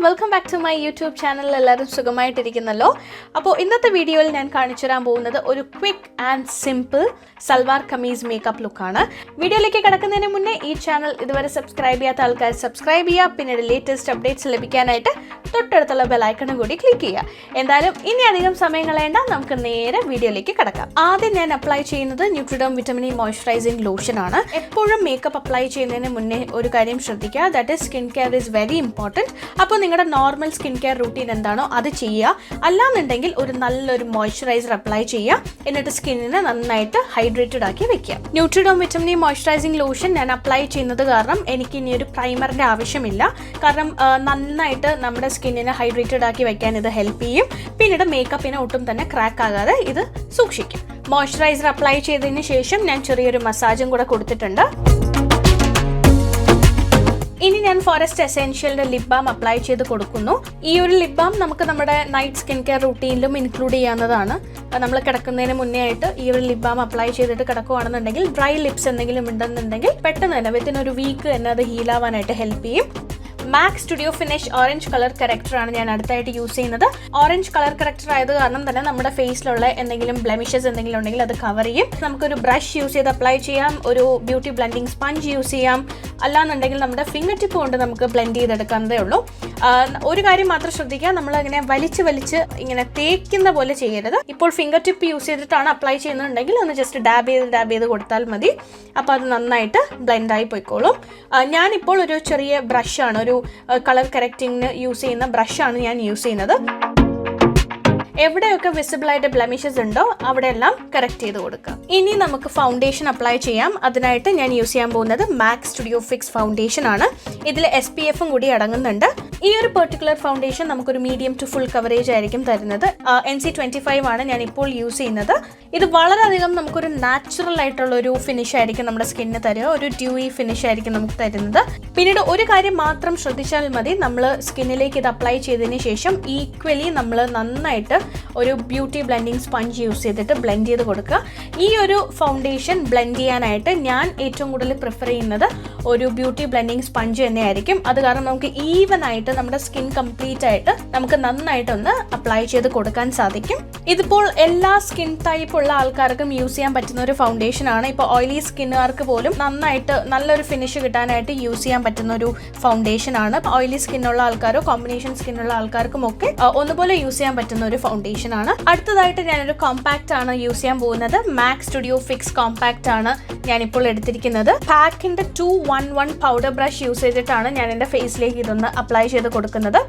Welcome back to my YouTube channel. എല്ലാവരും സുഖമായിട്ടിരിക്കുന്നല്ലോ. അപ്പോൾ ഇന്നത്തെ വീഡിയോയിൽ ഞാൻ കാണിച്ചു തരാൻ പോകുന്നത് ഒരു quick and simple salwar kameez makeup ലുക്കാണ്. വീഡിയോയിലേക്ക് കിടക്കുന്നതിന് മുന്നേ ഈ ചാനൽ ഇതുവരെ സബ്സ്ക്രൈബ് ചെയ്യാത്ത ആൾക്കാർ സബ്സ്ക്രൈബ് ചെയ്യുക. പിന്നീട് ലേറ്റസ്റ്റ് അപ്ഡേറ്റ്സ് ലഭിക്കാനായിട്ട് തൊട്ടടുത്തുള്ള ബെലൈക്കണും കൂടി ക്ലിക്ക് ചെയ്യുക. എന്തായാലും ഇനി അധികം സമയം കളയേണ്ട, നമുക്ക് നേരെ വീഡിയോയിലേക്ക് കിടക്കാം. ആദ്യം ഞാൻ അപ്ലൈ ചെയ്യുന്നത് ന്യൂട്രിഡം വിറ്റമിൻ ഇ മോയ്സ്ചറൈസിംഗ് ലോഷൻ ആണ്. എപ്പോഴും മേക്കപ്പ് അപ്ലൈ ചെയ്യുന്നതിന് മുന്നേ ഒരു കാര്യം ശ്രദ്ധിക്കുക, that is skin care is very important. അപ്പോൾ നിങ്ങളുടെ നോർമൽ സ്കിൻ കെയർ റൂട്ടീൻ എന്താണോ അത് ചെയ്യുക. അല്ലാന്നുണ്ടെങ്കിൽ ഒരു നല്ലൊരു മോയ്സ്ചറൈസർ അപ്ലൈ ചെയ്യുക, എന്നിട്ട് സ്കിന്നിനെ നന്നായിട്ട് ഹൈഡ്രേറ്റഡ് ആക്കി വെക്കുക. ന്യൂട്രിഡം വിറ്റമിൻ ഇ മോയ്സ്ചറൈസിംഗ് ലോഷൻ ഞാൻ അപ്ലൈ ചെയ്യുന്നത് കാരണം എനിക്ക് ഇനി ഒരു പ്രൈമറിൻ്റെ ആവശ്യമില്ല. കാരണം നന്നായിട്ട് നമ്മുടെ സ്കിന്നിനെ ഹൈഡ്രേറ്റഡ് ആക്കി വെക്കാൻ ഇത് ഹെൽപ്പ് ചെയ്യും. പിന്നീട് മേക്കപ്പിനെ ഒട്ടും തന്നെ ക്രാക്ക് ആകാതെ ഇത് സൂക്ഷിക്കും. മോയ്സ്ചറൈസർ അപ്ലൈ ചെയ്തതിന് ശേഷം ഞാൻ ചെറിയൊരു മസാജും കൂടെ കൊടുത്തിട്ടുണ്ട്. ഇനി ഞാൻ ഫോറസ്റ്റ് എസെൻഷ്യലിന്റെ ലിപ് ബാം അപ്ലൈ ചെയ്ത് കൊടുക്കുന്നു. ഈ ഒരു ലിപ് ബാം നമുക്ക് നമ്മുടെ നൈറ്റ് സ്കിൻ കെയർ റൂട്ടീനിലും ഇൻക്ലൂഡ് ചെയ്യാവുന്നതാണ്. നമ്മൾ കിടക്കുന്നതിന് മുന്നേ ആയിട്ട് ഈ ഒരു ലിപ് ബാം അപ്ലൈ ചെയ്തിട്ട് കിടക്കുകയാണെന്നുണ്ടെങ്കിൽ ഡ്രൈ ലിപ്സ് എന്തെങ്കിലും ഉണ്ടെന്നുണ്ടെങ്കിൽ പെട്ടെന്ന് തന്നെ വിത്തിൻ ഒരു വീക്ക് തന്നെ അത് ഹീൽ ആവാനായിട്ട് ഹെൽപ്പ് ചെയ്യും. M.A.C studio finish orange colour corrector ആണ് ഞാൻ അടുത്തായിട്ട് യൂസ് ചെയ്യുന്നത്. ഓറഞ്ച് കളർ കറക്റ്റർ ആയത് കാരണം തന്നെ നമ്മുടെ ഫേസിലുള്ള എന്തെങ്കിലും ബ്ലെമിഷസ് എന്തെങ്കിലും ഉണ്ടെങ്കിൽ അത് കവർ ചെയ്യും. നമുക്കൊരു ബ്രഷ് യൂസ് ചെയ്ത് അപ്ലൈ ചെയ്യാം, ഒരു ബ്യൂട്ടി ബ്ലെൻഡിങ് സ്പഞ്ച് യൂസ് ചെയ്യാം, അല്ലാന്നുണ്ടെങ്കിൽ നമ്മുടെ ഫിംഗർ ടിപ്പ് കൊണ്ട് നമുക്ക് ബ്ലെൻഡ് ചെയ്തെടുക്കാവുന്നതേ ഉള്ളൂ. ഒരു കാര്യം മാത്രം ശ്രദ്ധിക്കുക, നമ്മൾ അങ്ങനെ വലിച്ച് ഇങ്ങനെ തേക്കുന്ന പോലെ ചെയ്യരുത്. ഇപ്പോൾ ഫിംഗർ ടിപ്പ് യൂസ് ചെയ്തിട്ടാണ് അപ്ലൈ ചെയ്യുന്നുണ്ടെങ്കിൽ ഒന്ന് ജസ്റ്റ് ഡാബ് ചെയ്ത് കൊടുത്താൽ മതി. അപ്പോൾ അത് നന്നായിട്ട് ബ്ലെൻഡായി പോയിക്കോളും. ഞാനിപ്പോൾ ഒരു ചെറിയ ബ്രഷാണ്, ഒരു കളർ കറക്റ്റിങ്ങിന് യൂസ് ചെയ്യുന്ന ബ്രഷാണ് ഞാൻ യൂസ് ചെയ്യുന്നത്. എവിടെയൊക്കെ വിസിബിൾ ആയിട്ട് ബ്ലെമിഷസ് ഉണ്ടോ അവിടെയെല്ലാം കറക്റ്റ് ചെയ്ത് കൊടുക്കുക. ഇനി നമുക്ക് ഫൗണ്ടേഷൻ അപ്ലൈ ചെയ്യാം. അതിനായിട്ട് ഞാൻ യൂസ് ചെയ്യാൻ പോകുന്നത് M.A.C സ്റ്റുഡിയോ ഫിക്സ് ഫൗണ്ടേഷൻ ആണ്. ഇതിൽ SPF കൂടി അടങ്ങുന്നുണ്ട്. ഈ ഒരു പെർട്ടിക്കുലർ ഫൗണ്ടേഷൻ നമുക്കൊരു മീഡിയം ടു ഫുൾ കവറേജ് ആയിരിക്കും തരുന്നത്. NC25 ആണ് ഞാൻ ഇപ്പോൾ യൂസ് ചെയ്യുന്നത്. ഇത് വളരെയധികം നമുക്കൊരു നാച്ചുറൽ ആയിട്ടുള്ള ഒരു ഫിനിഷ് ആയിരിക്കും നമ്മുടെ സ്കിന്നിന് തരിക, ഒരു ഡ്യൂയി ഫിനിഷ് ആയിരിക്കും നമുക്ക് തരുന്നത്. പിന്നീട് ഒരു കാര്യം മാത്രം ശ്രദ്ധിച്ചാൽ മതി, നമ്മൾ സ്കിന്നിലേക്ക് ഇത് അപ്ലൈ ചെയ്തതിന് ശേഷം ഈക്വലി നമ്മൾ നന്നായിട്ട് ഒരു ബ്യൂട്ടി ബ്ലെൻഡിങ് സ്പഞ്ച് യൂസ് ചെയ്തിട്ട് ബ്ലെൻഡ് ചെയ്ത് കൊടുക്കുക. ഈ ഒരു ഫൗണ്ടേഷൻ ബ്ലെൻഡ് ചെയ്യാനായിട്ട് ഞാൻ ഏറ്റവും കൂടുതൽ പ്രിഫർ ചെയ്യുന്നത് ഒരു ബ്യൂട്ടി ബ്ലെൻഡിങ് സ്പഞ്ച് തന്നെയായിരിക്കും. അത് കാരണം നമുക്ക് ഈവൻ ആയിട്ട് നമ്മുടെ സ്കിൻ കംപ്ലീറ്റ് ആയിട്ട് നമുക്ക് നന്നായിട്ടൊന്ന് അപ്ലൈ ചെയ്ത് കൊടുക്കാൻ സാധിക്കും. ഇതിപ്പോൾ എല്ലാ സ്കിൻ ടൈപ്പ് ഉള്ള ആൾക്കാർക്കും യൂസ് ചെയ്യാൻ പറ്റുന്ന ഒരു ഫൗണ്ടേഷൻ ആണ്. ഇപ്പോൾ ഓയിലി സ്കിന്നുകാർക്ക് പോലും നന്നായിട്ട് നല്ലൊരു ഫിനിഷ് കിട്ടാനായിട്ട് യൂസ് ചെയ്യാൻ പറ്റുന്ന ഒരു ഫൗണ്ടേഷൻ ആണ്. ഓയിലി സ്കിന്നുള്ള ആൾക്കാരോ കോമ്പിനേഷൻ സ്കിന്നുള്ള ആൾക്കാർക്കും ഒക്കെ ഒന്നുപോലെ യൂസ് ചെയ്യാൻ പറ്റുന്ന ഒരു ഫൗണ്ടേഷൻ ആണ്. അടുത്തതായിട്ട് ഞാനൊരു കോമ്പാക്റ്റ് ആണ് യൂസ് ചെയ്യാൻ പോകുന്നത്. M.A.C സ്റ്റുഡിയോ ഫിക്സ് കോമ്പാക്റ്റ് ആണ് ഞാനിപ്പോൾ എടുത്തിരിക്കുന്നത്. പാക്കിന്റെ 211 പൗഡർ ബ്രഷ് യൂസ് ചെയ്തിട്ടാണ് ഞാൻ എൻ്റെ ഫേസിലേക്ക് ഇതൊന്ന് അപ്ലൈ ചെയ്ത് കൊടുക്കുന്നത്.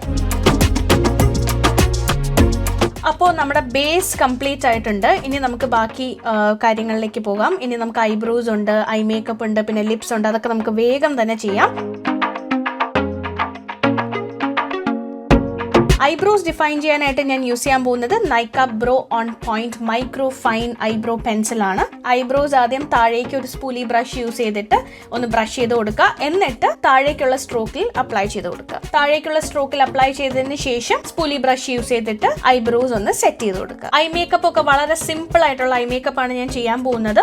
അപ്പോൾ നമ്മുടെ ബേസ് കംപ്ലീറ്റ് ആയിട്ടുണ്ട്. ഇനി നമുക്ക് ബാക്കി കാര്യങ്ങളിലേക്ക് പോകാം. ഇനി നമുക്ക് ഐബ്രോസ് ഉണ്ട്, ഐ മേക്കപ്പ് ഉണ്ട്, പിന്നെ ലിപ്സ് ഉണ്ട്. അതൊക്കെ നമുക്ക് വേഗം തന്നെ ചെയ്യാം. ഐബ്രോസ് ഡിഫൈൻ ചെയ്യാനായിട്ട് ഞാൻ യൂസ് ചെയ്യാൻ പോകുന്നത് Nykaa brow on point micro fine eyebrow പെൻസിലാണ്. ഐബ്രോസ് ആദ്യം താഴേക്ക് ഒരു സ്പൂലി ബ്രഷ് യൂസ് ചെയ്തിട്ട് ഒന്ന് ബ്രഷ് ചെയ്ത് കൊടുക്കുക, എന്നിട്ട് താഴേക്കുള്ള സ്ട്രോക്കിൽ അപ്ലൈ ചെയ്ത് കൊടുക്കുക. താഴേക്കുള്ള സ്ട്രോക്കിൽ അപ്ലൈ ചെയ്തതിന് ശേഷം സ്പൂലി ബ്രഷ് യൂസ് ചെയ്തിട്ട് ഐബ്രോസ് ഒന്ന് സെറ്റ് ചെയ്ത് കൊടുക്കുക. ഐ മേക്കപ്പ് ഒക്കെ വളരെ സിമ്പിൾ ആയിട്ടുള്ള ഐ മേക്കപ്പ് ആണ് ഞാൻ ചെയ്യാൻ പോകുന്നത്.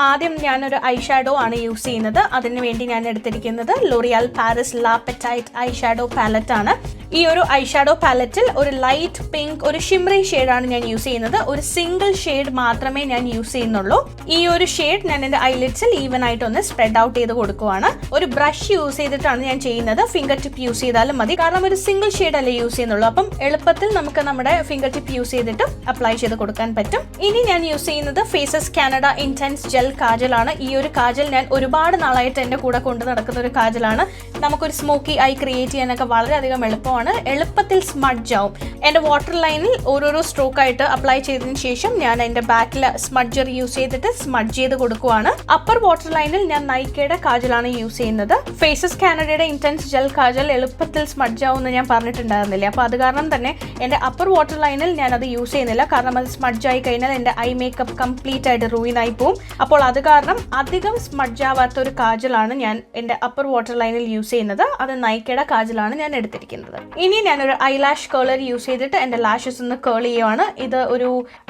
ആദ്യം ഞാനൊരു ഐഷാഡോ ആണ് യൂസ് ചെയ്യുന്നത്. അതിന് വേണ്ടി ഞാൻ എടുത്തിരിക്കുന്നത് ലോറിയൽ പാരിസ് ലാ പെറ്റൈറ്റ് ഐഷാഡോ പാലറ്റ് ആണ്. ഈ ഒരു ഐഷാഡോ പാലറ്റിൽ ഒരു ലൈറ്റ് പിങ്ക്, ഒരു ഷിമ്മറി ഷെയ്ഡാണ് ഞാൻ യൂസ് ചെയ്യുന്നത്. ഒരു സിംഗിൾ ഷെയ്ഡ് മാത്രമേ ഞാൻ യൂസ് ചെയ്യുന്നുള്ളൂ. ഈ ഒരു ഷെയ്ഡ് ഞാൻ എൻ്റെ ഐലിഡ്സിൽ ഈവൻ ആയിട്ട് ഒന്ന് സ്പ്രെഡ് ഔട്ട് ചെയ്ത് കൊടുക്കുവാണ്. ഒരു ബ്രഷ് യൂസ് ചെയ്തിട്ടാണ് ഞാൻ ചെയ്യുന്നത്. ഫിംഗർ ടിപ്പ് യൂസ് ചെയ്താലും മതി, കാരണം ഒരു സിംഗിൾ ഷെയ്ഡ് അല്ലേ യൂസ് ചെയ്യുന്നുള്ളൂ. അപ്പം എളുപ്പത്തിൽ നമുക്ക് നമ്മുടെ ഫിംഗർ ടിപ്പ് യൂസ് ചെയ്തിട്ട് അപ്ലൈ ചെയ്ത് കൊടുക്കാൻ പറ്റും. ഇനി ഞാൻ യൂസ് ചെയ്യുന്നത് ഫേസസ് കാനഡ ഇന്റൻസ് ജെൽ കാജലാണ്. ഈ ഒരു കാജൽ ഞാൻ ഒരുപാട് നാളായിട്ട് എൻ്റെ കൂടെ കൊണ്ട് നടക്കുന്ന ഒരു കാജലാണ്. നമുക്കൊരു സ്മോക്കി ഐ ക്രിയേറ്റ് ചെയ്യാനൊക്കെ വളരെയധികം എളുപ്പമാണ്. എളുപ്പത്തിൽ സ്മഡ്ജ് ആവും. എൻ്റെ വാട്ടർ ലൈനിൽ ഓരോരോ സ്ട്രോക്ക് ആയിട്ട് അപ്ലൈ ചെയ്തതിന് ശേഷം ഞാൻ എൻ്റെ ബാക്കിൽ സ്മഡ്ജർ യൂസ് ചെയ്തിട്ട് സ്മഡ്ജ് ചെയ്ത് കൊടുക്കുവാണ്. അപ്പർ വാട്ടർ ലൈനിൽ ഞാൻ നൈക്കയുടെ കാജലാണ് യൂസ് ചെയ്യുന്നത്. ഫേസസ് കാനഡയുടെ ഇന്റൻസ് ജെൽ കാജൽ എളുപ്പത്തിൽ സ്മഡ്ജ് ആവും എന്ന് ഞാൻ പറഞ്ഞിട്ടുണ്ടായിരുന്നില്ലേ. അപ്പോൾ അത് കാരണം തന്നെ എൻ്റെ അപ്പർ വാട്ടർ ലൈനിൽ ഞാൻ അത് യൂസ് ചെയ്യുന്നില്ല. കാരണം അത് സ്മഡ്ജ് ആയി കഴിഞ്ഞാൽ എൻ്റെ ഐ മേക്കപ്പ് കംപ്ലീറ്റ് ആയിട്ട് റൂയിൻ ആയി പോവും. അപ്പോൾ അത് കാരണം അധികം സ്മഡ്ജ് ആവാത്ത ഒരു കാജലാണ് ഞാൻ എൻ്റെ അപ്പർ വാട്ടർ ലൈനിൽ യൂസ് ചെയ്യുന്നത്. അത് നൈക്കയുടെ കാജലാണ് ഞാൻ എടുത്തിരിക്കുന്നത്. ഇനി ഞാനൊരു ഐലാഷ് കേളർ യൂസ് ചെയ്തിട്ട് എൻ്റെ ലാഷസ് ഒന്ന് കേൾ ചെയ്യുവാണ്.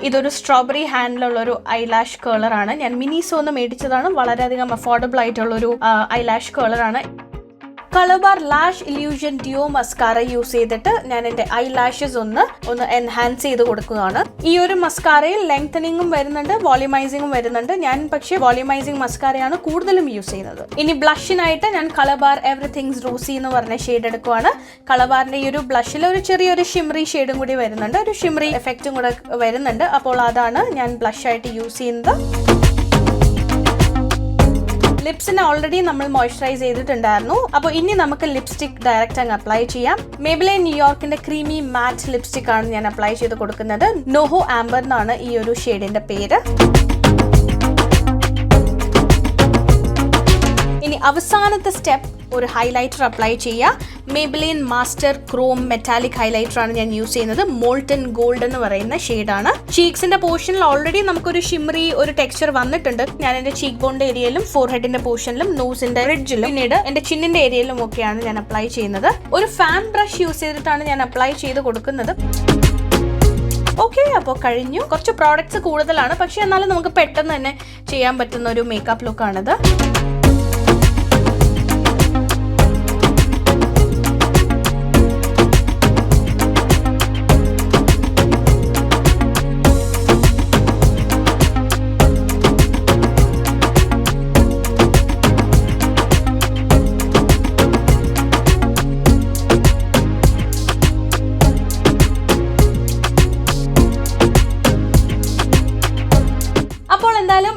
ഇതൊരു സ്ട്രോബെറി ഹാൻഡിലുള്ള ഒരു ഐലാഷ് കേളർ ആണ്. ഞാൻ മിനിസോന്ന് മേടിച്ചതാണ്. വളരെയധികം അഫോർഡബിൾ ആയിട്ടുള്ളൊരു ഐലാഷ് കേളർ ആണ്. Colorbar lash illusion dew mascara use ചെയ്തിട്ട് ഞാൻ എൻ്റെ ഐ ലാഷസ് ഒന്ന് എൻഹാൻസ് ചെയ്ത് കൊടുക്കുകയാണ്. ഈ ഒരു മസ്കാരയിൽ ലെങ്തനിങ്ങും വരുന്നുണ്ട്, വോളിമൈസിങ്ങും വരുന്നുണ്ട്. ഞാൻ പക്ഷേ വോളിമൈസിങ് മസ്കാരയാണ് കൂടുതലും യൂസ് ചെയ്യുന്നത്. ഇനി ബ്ലഷിനായിട്ട് ഞാൻ കളർബാർ എവറിത്തിങ്സ് റൂസി എന്ന് പറഞ്ഞ ഷെയ്ഡ് എടുക്കുവാണ്. കളർബാറിന്റെ ഈ ഒരു ബ്ലഷിൽ ഒരു ചെറിയൊരു ഷിമറി ഷെയ്ഡും കൂടി വരുന്നുണ്ട്, ഒരു ഷിമറി എഫക്റ്റും കൂടെ വരുന്നുണ്ട്. അപ്പോൾ അതാണ് ഞാൻ ബ്ലഷായിട്ട് യൂസ് ചെയ്യുന്നത്. ലിപ്സിനെ ഓൾറെഡി നമ്മൾ മോയ്സ്ചറൈസ് ചെയ്തിട്ടുണ്ടായിരുന്നു. അപ്പോൾ ഇനി നമുക്ക് ലിപ്സ്റ്റിക് ഡയറക്റ്റ് അങ്ങ് അപ്ലൈ ചെയ്യാം. Maybelline ന്യൂയോർക്കിന്റെ ക്രീമി മാറ്റ് ലിപ്സ്റ്റിക് ആണ് ഞാൻ അപ്ലൈ ചെയ്ത് കൊടുക്കുന്നത്. നോഹോ ആംബർ എന്നാണ് ഈ ഒരു ഷെയ്ഡിന്റെ പേര്. ഇനി അവസാനത്തെ സ്റ്റെപ്പ് ഒരു ഹൈലൈറ്റർ അപ്ലൈ ചെയ്യുക. Maybelline master Chrome metallic highlighter ആണ് ഞാൻ യൂസ് ചെയ്യുന്നത്. മോൾട്ടൺ ഗോൾഡ് എന്ന് പറയുന്ന ഷെയ്ഡാണ്. ചീക്സിന്റെ പോർഷനിൽ ഓൾറെഡി നമുക്കൊരു ഷിമറി ഒരു ടെക്സ്ചർ വന്നിട്ടുണ്ട്. ഞാൻ എന്റെ ചീക്ക് ബോണിന്റെ ഏരിയയിലും ഫോർഹെഡിന്റെ പോർഷനിലും നോസിന്റെ റിഡ്ജിലും പിന്നീട് എന്റെ ചിന്നിന്റെ ഏരിയയിലും ഒക്കെയാണ് ഞാൻ അപ്ലൈ ചെയ്യുന്നത്. ഒരു ഫാൻ ബ്രഷ് യൂസ് ചെയ്തിട്ടാണ് ഞാൻ അപ്ലൈ ചെയ്ത് കൊടുക്കുന്നത്. ഓക്കെ, അപ്പോൾ കഴിഞ്ഞു. കുറച്ച് പ്രോഡക്ട്സ് കൂടുതലാണ്, പക്ഷെ എന്നാലും നമുക്ക് പെട്ടെന്ന് തന്നെ ചെയ്യാൻ പറ്റുന്ന ഒരു മേക്കപ്പ് ലുക്കാണിത്.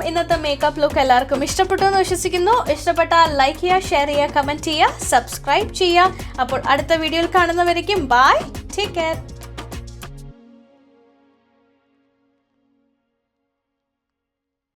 ഇന്നത്തെ മേക്കപ്പ് ലുക്ക് എല്ലാവർക്കും ഇഷ്ടപ്പെട്ടു എന്ന് വിശ്വസിക്കുന്നു. ഇഷ്ടപ്പെട്ടാൽ ലൈക്ക് ചെയ്യുക, ഷെയർ ചെയ്യുക, കമന്റ് ചെയ്യുക, സബ്സ്ക്രൈബ് ചെയ്യുക. അപ്പോൾ അടുത്ത വീഡിയോയിൽ കാണുന്നവരേക്കും ബൈ, ടേക്ക് കെയർ.